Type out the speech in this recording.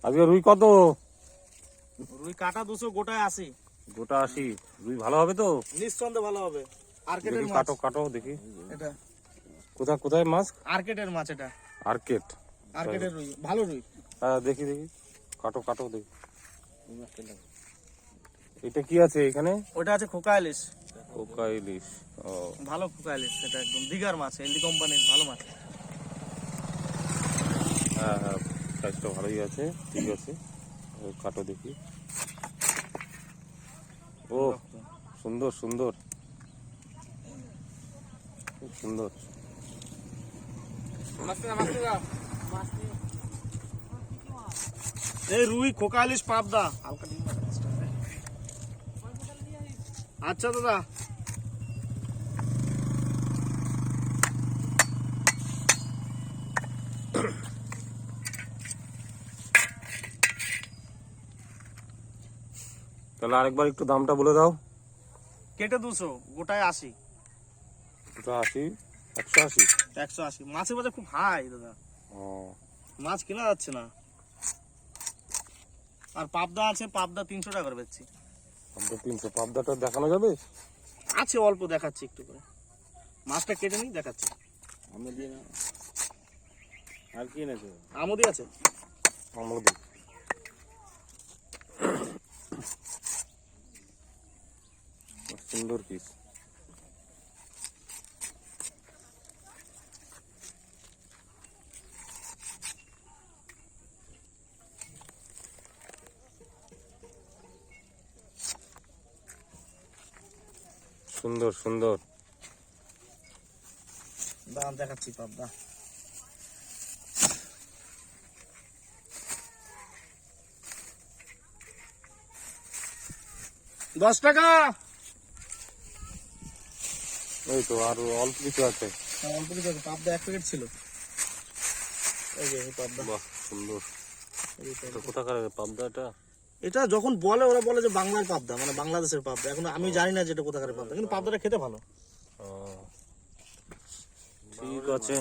আজকে রুই কত? রুই কাটা 200, গোটায় 80। গোটা 80। রুই ভালো হবে তো? নিঃসন্দেহে ভালো হবে। আর্কেটের দেখি মাছ কাটো কাটো দেখি। এটা কোথায় কোথায় মাছ? আর্কেটের মাছ, এটা আর্কেট। আর্কেটের রুই, ভালো রুই। হ্যাঁ দেখি দেখি, কাটো কাটো দেখি। এটা কি আছে এখানে? ওটা আছে খোকা ইলিশ। কোকা ইলিশ। ও ভালো খোকা ইলিশ, এটা একদম দিঘার মাছ, এলডি কোম্পানির ভালো মাছ। হ্যাঁ হ্যাঁ, সাইজটা ভালোই আছে, ঠিক আছে। কাটো দেখি। ও সুন্দর সুন্দর, খুব সুন্দর। এই রুই, খোকা ইলিশ, পাবদা। হালকা ডিম মাছটা। আচ্ছা দাদা। তাহলে আরেকবার একটু দামটা বলে দাও। কেটে 200, গোটায় 80। এটা 80, 180। 180। মাছের বাজার খুব হাই দাদা, ও মাছ কেনা যাচ্ছে না। আর পাবদা আছে, পাবদা 300 টাকা করে বেচছি। পাবদা 300। পাবদাটা দেখানো যাবে? আছে অল্প, দেখাচ্ছি একটু করে। মাছটা কেটে নিই, দেখাচ্ছি। আমদি না, আর কি এনেছো? আমদি আছে। আমদি। সুন্দর পিস। সুন্দর সুন্দর। দাম দেখাচ্ছি পাবদা। $10। এই তো আর অল্প কিছু আছে। অল্প কিছু আছে, পাবদা 1 প্যাকেট ছিল। এই যে এই পাবদা। বাহ সুন্দর। এই যে এটা কোথাকার পাবদাটা? এটা যখন বলে, ওরা বলে যে বাংলার পাবদা, মানে বাংলাদেশের পাবদা। এখন আমি জানি না যে এটা কোথাকার পাবদা, কিন্তু পাবদাটা খেতে ভালো। ঠিক আছে।